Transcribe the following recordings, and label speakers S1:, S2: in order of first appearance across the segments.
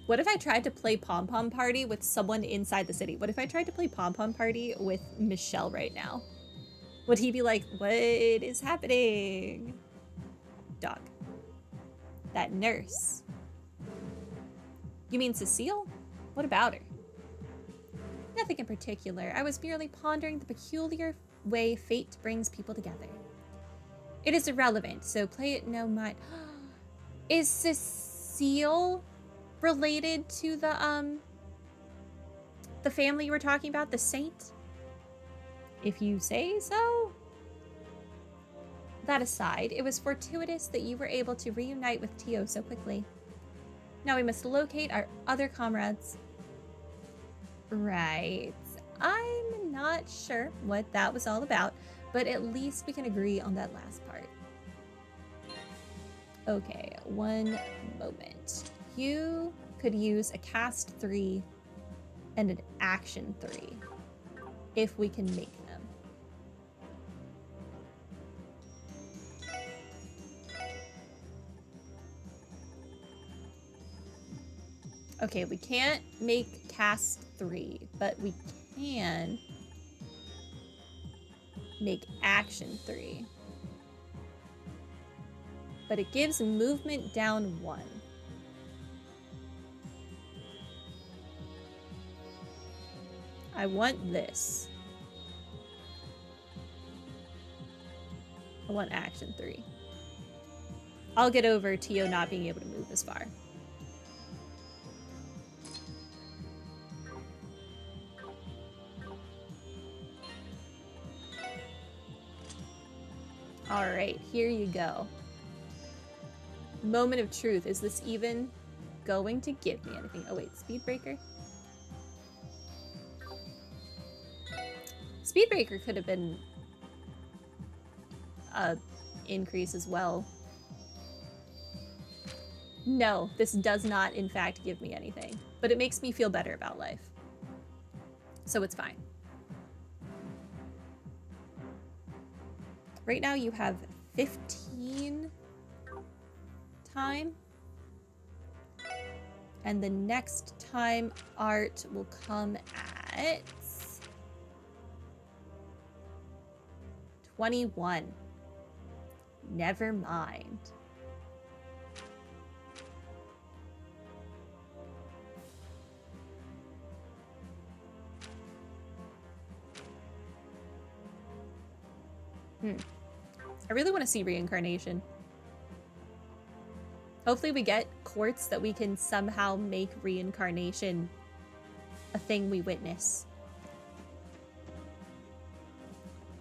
S1: What if I tried to play Pom Pom Party with someone inside the city? What if I tried to play Pom Pom Party with Michelle right now? Would he be like, what is happening? Dog. That nurse. You mean Cecile? What about her? Nothing in particular. I was merely pondering the peculiar way fate brings people together. It is irrelevant, so play it no mind. Is Cecile related to the family you were talking about, the saint? If you say so. That aside, it was fortuitous that you were able to reunite with Tio so quickly. Now we must locate our other comrades. Right. I'm not sure what that was all about, but at least we can agree on that last part. Okay, one moment. You could use a cast 3 and an action 3 if we can make them. Okay, we can't make cast 3, but we can make action 3. But it gives movement down 1. I want this. I want action 3. I'll get over Tio not being able to move as far. All right, here you go. Moment of truth. Is this even going to give me anything? Oh wait, speed breaker. Speed breaker could have been a increase as well. No, this does not in fact give me anything, but it makes me feel better about life. So it's fine. Right now you have 15 time. And the next time art will come at 21. Never mind. I really want to see reincarnation. Hopefully we get quartz that we can somehow make reincarnation a thing we witness.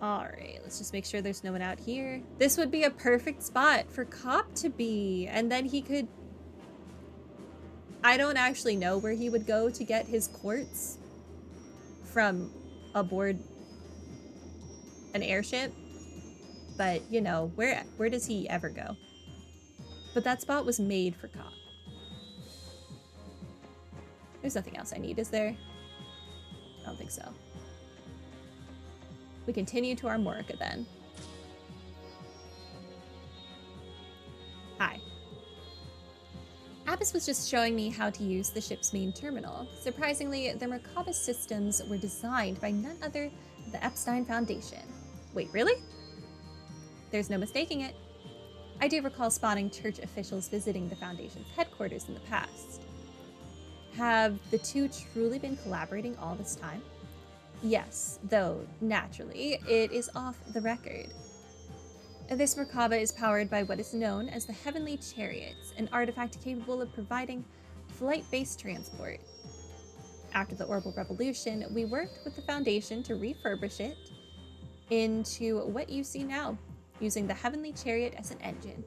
S1: Alright, let's just make sure there's no one out here. This would be a perfect spot for Cop to be, and then he could... I don't actually know where he would go to get his quartz from aboard an airship, but, you know, where does he ever go? But that spot was made for Cop. There's nothing else I need, is there? I don't think so. We continue to our Morica then. Hi. Abbas was just showing me how to use the ship's main terminal. Surprisingly, the Merkaba systems were designed by none other than the Epstein Foundation. Wait, really? There's no mistaking it. I do recall spotting church officials visiting the Foundation's headquarters in the past. Have the two truly been collaborating all this time? Yes, though, naturally, it is off the record. This Merkaba is powered by what is known as the Heavenly Chariots, an artifact capable of providing flight-based transport. After the Orbital Revolution, we worked with the Foundation to refurbish it into what you see now, using the Heavenly Chariot as an engine.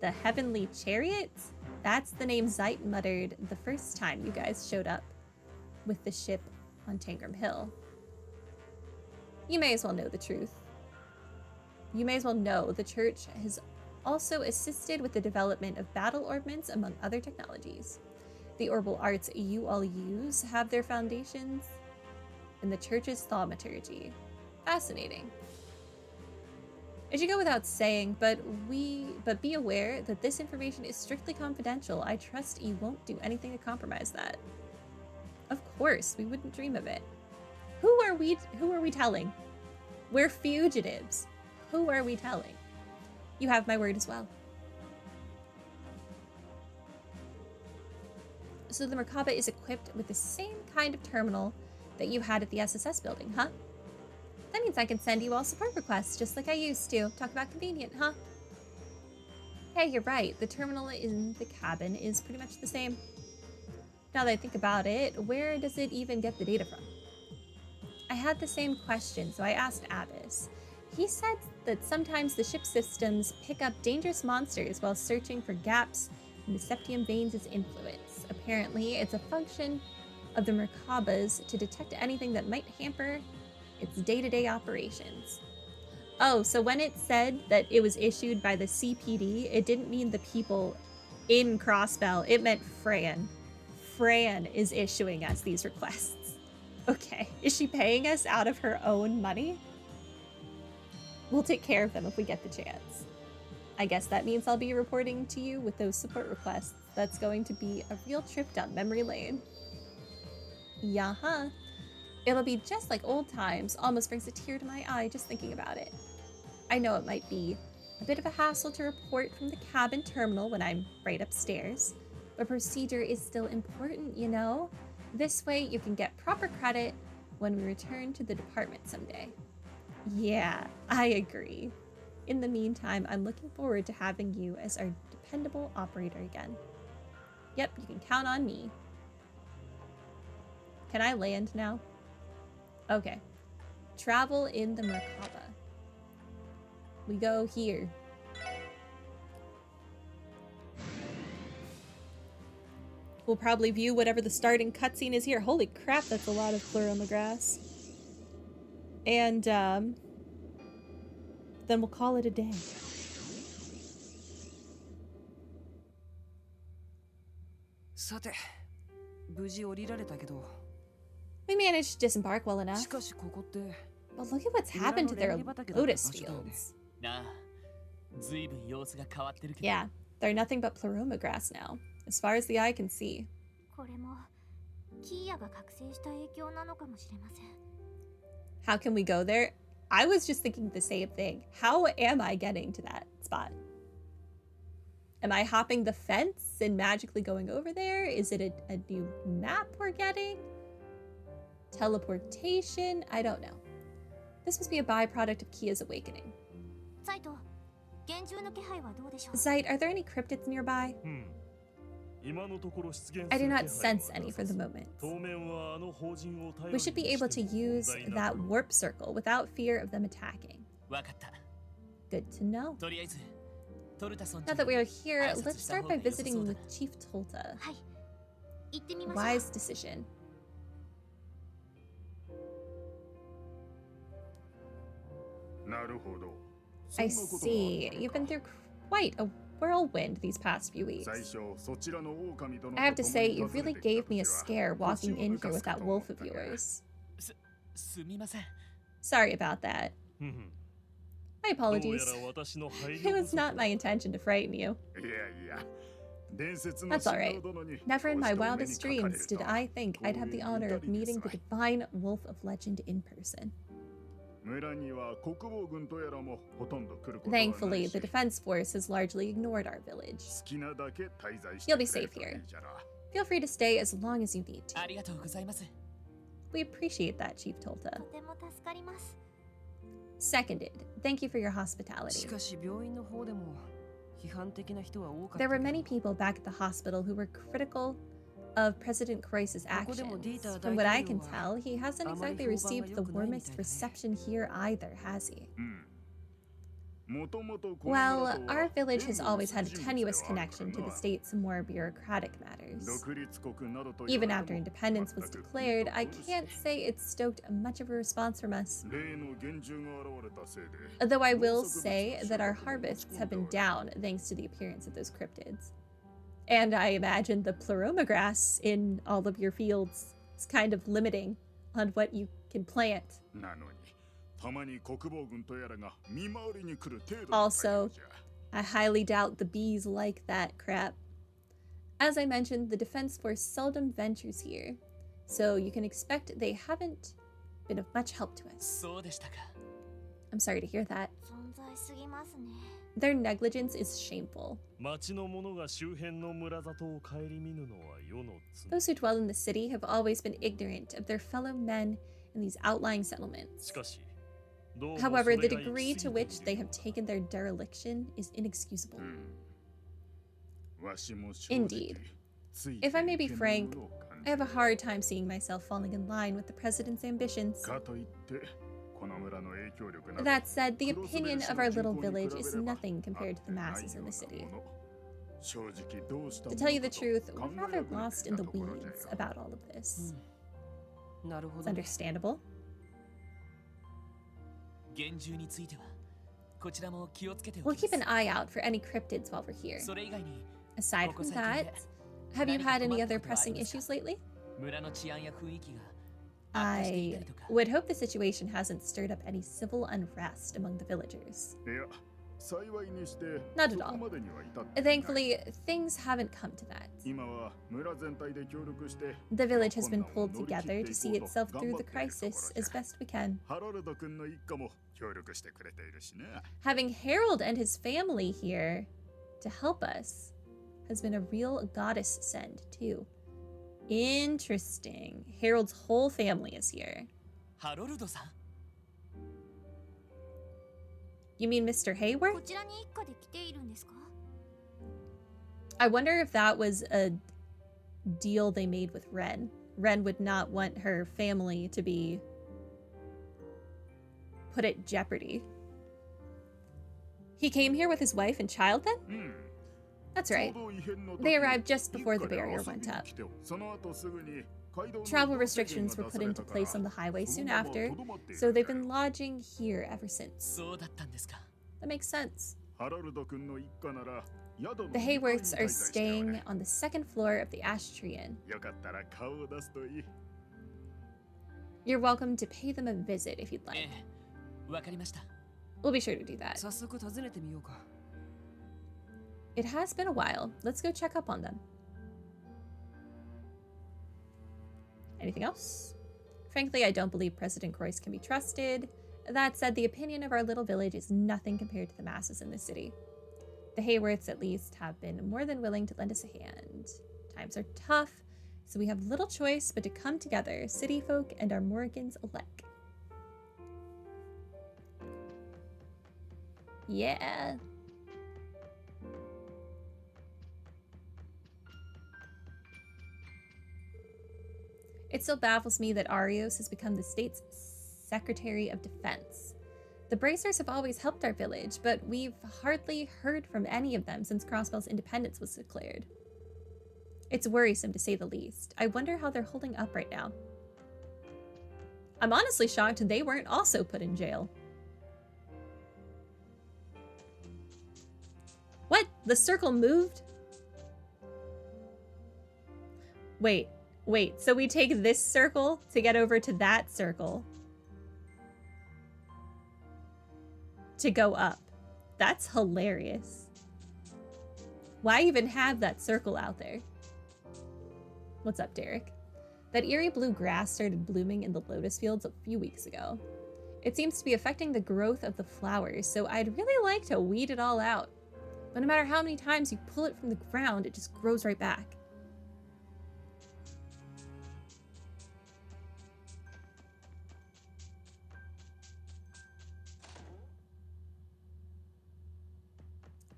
S1: The Heavenly Chariots? That's the name Zeit muttered the first time you guys showed up with the ship on Tangram Hill. You may as well know the truth. You may as well know the church has also assisted with the development of battle orbments among other technologies. The orbital arts you all use have their foundations in the church's thaumaturgy. Fascinating. It should go without saying, but be aware that this information is strictly confidential. I trust you won't do anything to compromise that. Of course, we wouldn't dream of it. Who are we telling? We're fugitives. Who are we telling? You have my word as well. So the Merkaba is equipped with the same kind of terminal that you had at the SSS building, huh? That means I can send you all support requests just like I used to. Talk about convenient, huh? Hey, you're right. The terminal in the cabin is pretty much the same. Now that I think about it, where does it even get the data from? I had the same question, so I asked Abbas. He said that sometimes the ship systems pick up dangerous monsters while searching for gaps in the septium veins' influence. Apparently, it's a function of the Merkabas to detect anything that might hamper its day-to-day operations. Oh, so when it said that it was issued by the CPD, it didn't mean the people in Crossbell. It meant Fran. Fran is issuing us these requests. Okay. Is she paying us out of her own money? We'll take care of them if we get the chance. I guess that means I'll be reporting to you with those support requests. That's going to be a real trip down memory lane. Yeah-huh. It'll be just like old times. Almost brings a tear to my eye just thinking about it. I know it might be a bit of a hassle to report from the cabin terminal when I'm right upstairs, but procedure is still important, you know? This way you can get proper credit when we return to the department someday. Yeah, I agree. In the meantime, I'm looking forward to having you as our dependable operator again. Yep, you can count on me. Can I land now? Okay. Travel in the Merkaba. We go here. We'll probably view whatever the starting cutscene is here. Holy crap, that's a lot of Pleuromagrass. And, then we'll call it a day. We managed to disembark well enough. But look at what's happened to their lotus fields. Yeah, they're nothing but Pleuromagrass now, as far as the eye can see. How can we go there? I was just thinking the same thing. How am I getting to that spot? Am I hopping the fence and magically going over there? Is it a new map we're getting? Teleportation? I don't know. This must be a byproduct of Kia's awakening. Zeit, are there any cryptids nearby? I do not sense any for the moment. We should be able to use that warp circle without fear of them attacking. Good to know. Now that we are here, let's start by visiting with Chief Tolta. Wise decision. I see. You've been through quite a whirlwind these past few weeks. I have to say, you really gave me a scare walking in here with that wolf of yours. Sorry about that. My apologies. It was not my intention to frighten you. That's alright. Never in my wildest dreams did I think I'd have the honor of meeting the divine wolf of legend in person. Thankfully, the defense force has largely ignored our village. You'll be safe here. Feel free to stay as long as you need to. We appreciate that, Chief Tolta. Seconded. Thank you for your hospitality. There were many people back at the hospital who were critical of President Croix's actions. From what I can tell, he hasn't exactly received the warmest reception here either, has he? Well, our village has always had a tenuous connection to the state's more bureaucratic matters. Even after independence was declared, I can't say it stoked much of a response from us. Though I will say that our harvests have been down thanks to the appearance of those cryptids. And I imagine the Pleuromagrass in all of your fields is kind of limiting on what you can plant. Also, I highly doubt the bees like that crap. As I mentioned, the defense force seldom ventures here, so you can expect they haven't been of much help to us. I'm sorry to hear that. Their negligence is shameful. Those who dwell in the city have always been ignorant of their fellow men in these outlying settlements. However, the degree to which they have taken their dereliction is inexcusable. Indeed. If I may be frank, I have a hard time seeing myself falling in line with the president's ambitions. That said, the opinion of our little village is nothing compared to the masses in the city. To tell you the truth, we're rather lost in the weeds about all of this. It's understandable. We'll keep an eye out for any cryptids while we're here. Aside from that, have you had any other pressing issues lately? I would hope the situation hasn't stirred up any civil unrest among the villagers. Not at all. Thankfully, things haven't come to that. The village has been pulled together to see itself through the crisis as best we can. Having Harold and his family here to help us has been a real goddess send, too. Interesting. Harold's whole family is here. You mean Mr. Hayworth? I wonder if that was a deal they made with Ren. Ren would not want her family to be put at jeopardy. He came here with his wife and child then? That's right. They arrived just before the barrier went up. Travel restrictions were put into place on the highway soon after, so they've been lodging here ever since. That makes sense. The Hayworths are staying on the second floor of the Ash Tree Inn. You're welcome to pay them a visit if you'd like. We'll be sure to do that. It has been a while. Let's go check up on them. Anything else? Frankly, I don't believe President Croyce can be trusted. That said, the opinion of our little village is nothing compared to the masses in the city. The Hayworths, at least, have been more than willing to lend us a hand. Times are tough, so we have little choice but to come together, city folk and our Morgans alike. Yeah. It still baffles me that Arios has become the state's Secretary of Defense. The Bracers have always helped our village, but we've hardly heard from any of them since Crossbell's independence was declared. It's worrisome to say the least. I wonder how they're holding up right now. I'm honestly shocked they weren't also put in jail. What? The circle moved? Wait, so we take this circle to get over to that circle to go up. That's hilarious. Why even have that circle out there? What's up, Derek? That eerie blue grass started blooming in the lotus fields a few weeks ago. It seems to be affecting the growth of the flowers, so I'd really like to weed it all out. But no matter how many times you pull it from the ground, it just grows right back.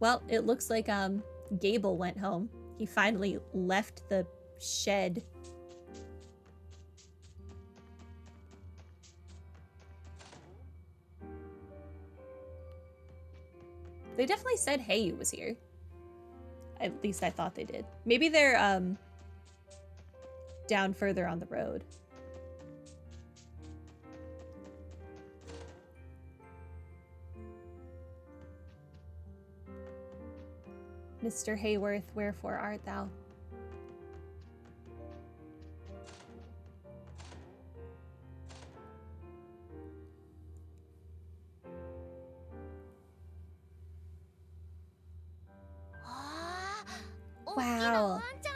S1: Well, it looks like Gable went home. He finally left the shed. They definitely said Heyu was here. At least I thought they did. Maybe they're down further on the road. Mr. Hayworth, wherefore art thou?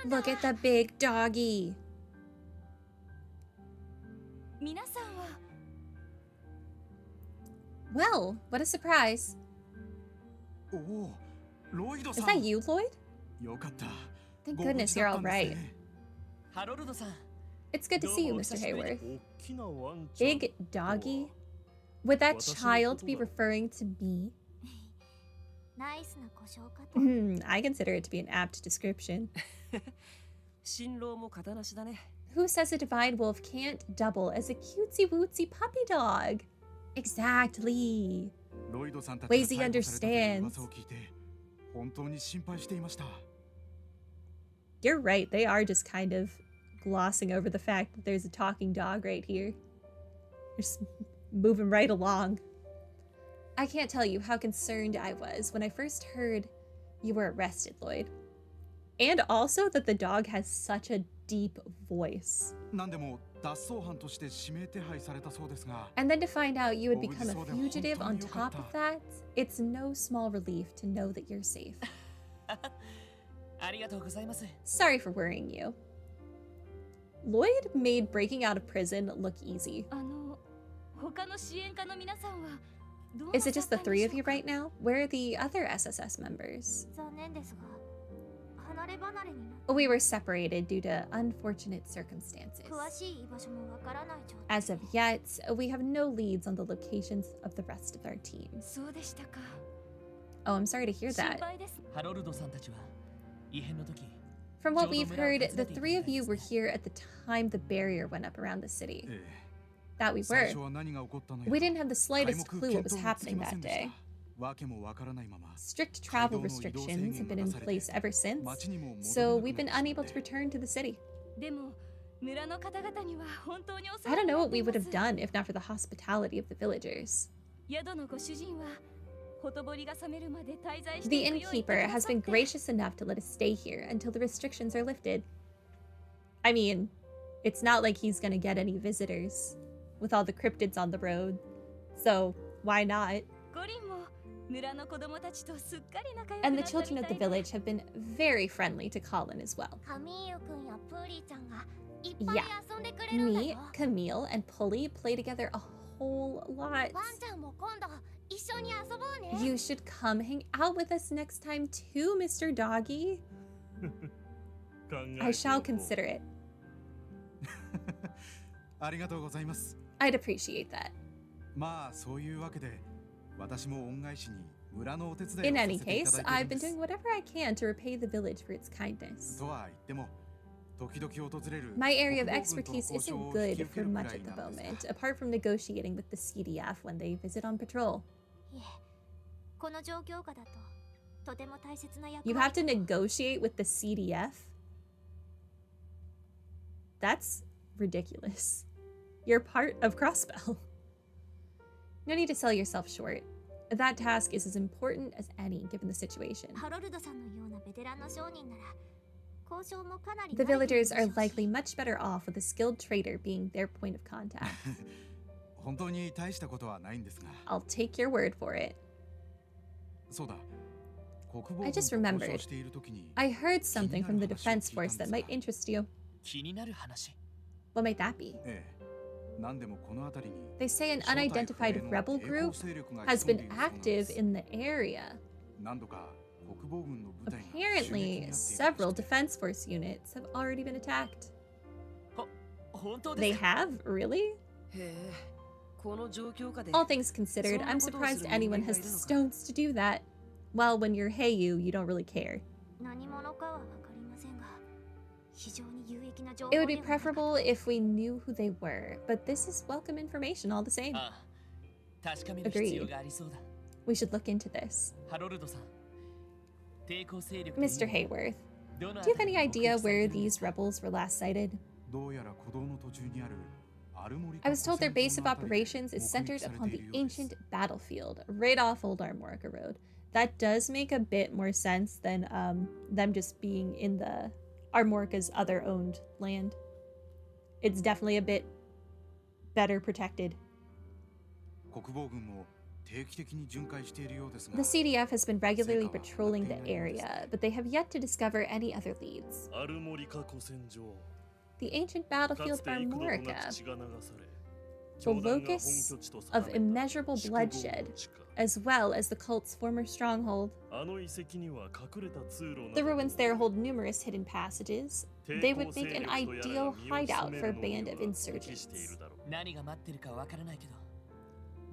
S1: Look at the big doggy. Well, what a surprise. Is that you, Lloyd? Thank goodness you're all right. It's good to see you, Mr. Hayworth. Big doggy? Would that child be referring to me? I consider it to be an apt description. Who says a divine wolf can't double as a cutesy-wootsy puppy dog? Exactly. Wazy understands. You're right, they are just kind of glossing over the fact that there's a talking dog right here. Just moving right along. I can't tell you how concerned I was when I first heard you were arrested, Lloyd. And also that the dog has such a deep voice. And then to find out you had become a fugitive on top of that, it's no small relief to know that you're safe. Sorry for worrying you. Lloyd made breaking out of prison look easy. Is it just the three of you right now? Where are the other SSS members? We were separated due to unfortunate circumstances. As of yet, we have no leads on the locations of the rest of our team. Oh, I'm sorry to hear that. From what we've heard, the three of you were here at the time the barrier went up around the city. That we were. We didn't have the slightest clue what was happening that day. Strict travel restrictions have been in place ever since, so we've been unable to return to the city. I don't know what we would have done if not for the hospitality of the villagers. The innkeeper has been gracious enough to let us stay here until the restrictions are lifted. I mean, it's not like he's gonna get any visitors with all the cryptids on the road, so why not? And the children of the village have been very friendly to Colin as well. Yeah, me, Camille, and Pulley play together a whole lot. You should come hang out with us next time too, Mr. Doggy. I shall consider it. I'd appreciate that. In any case, I've been doing whatever I can to repay the village for its kindness. My area of expertise isn't good for much at the moment, apart from negotiating with the CDF when they visit on patrol. You have to negotiate with the CDF? That's ridiculous. You're part of Crossbell. No need to sell yourself short. That task is as important as any, given the situation. The villagers are likely much better off with a skilled trader being their point of contact. I'll take your word for it. I just remembered. I heard something from the defense force that might interest you. What might that be? They say an unidentified rebel group has been active in the area. Apparently, several defense force units have already been attacked. They have? Really? All things considered, I'm surprised anyone has the stones to do that. Well, when you're Heiyu, you don't really care. It would be preferable if we knew who they were, but this is welcome information all the same. Agreed. We should look into this. Mr. Hayworth, do you have any idea where these rebels were last sighted? I was told their base of operations is centered upon the ancient battlefield, right off Old Armorica Road. That does make a bit more sense than them just being in the Armorica's other owned land. It's definitely a bit better protected. The CDF has been regularly patrolling the area, but they have yet to discover any other leads. The ancient battlefield of Armorica, the locus of immeasurable bloodshed, as well as the cult's former stronghold. The ruins there hold numerous hidden passages. They would make an ideal hideout for a band of insurgents.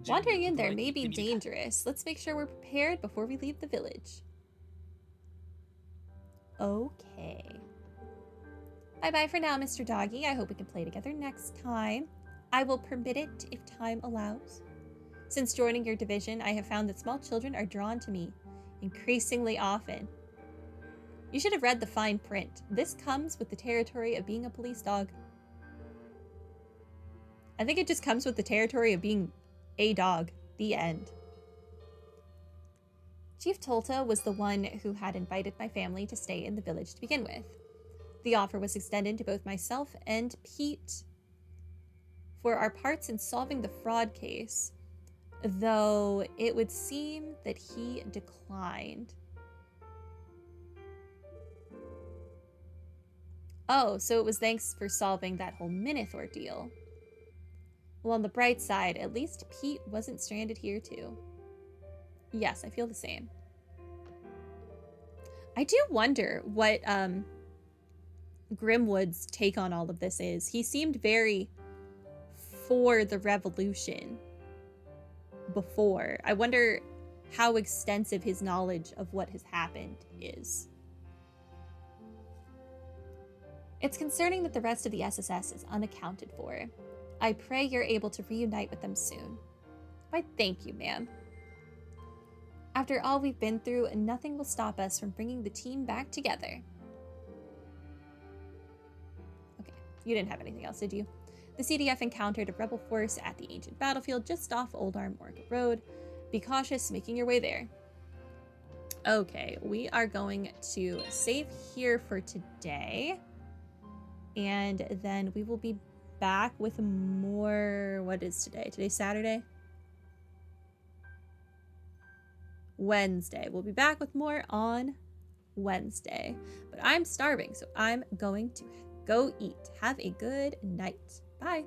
S1: Wandering in there may be dangerous. Let's make sure we're prepared before we leave the village. Okay. Bye-bye for now, Mr. Doggy. I hope we can play together next time. I will permit it if time allows. Since joining your division, I have found that small children are drawn to me increasingly often. You should have read the fine print. This comes with the territory of being a police dog. I think it just comes with the territory of being a dog. The end. Chief Tolta was the one who had invited my family to stay in the village to begin with. The offer was extended to both myself and Pete for our parts in solving the fraud case, though it would seem that he declined. Oh, so it was thanks for solving that whole Minith ordeal. Well, on the bright side, at least Pete wasn't stranded here too. Yes, I feel the same. I do wonder what Grimwood's take on all of this is. He seemed very for the revolution before. I wonder how extensive his knowledge of what has happened is. It's concerning that the rest of the SSS is unaccounted for. I pray you're able to reunite with them soon. Why, thank you, ma'am. After all we've been through, nothing will stop us from bringing the team back together. Okay, you didn't have anything else, did you? The CDF encountered a rebel force at the ancient battlefield just off Old Armorica Road. Be cautious making your way there. Okay, we are going to save here for today. And then we will be back with more... What is today? Today's Saturday? Wednesday. We'll be back with more on Wednesday. But I'm starving, so I'm going to go eat. Have a good night. Bye.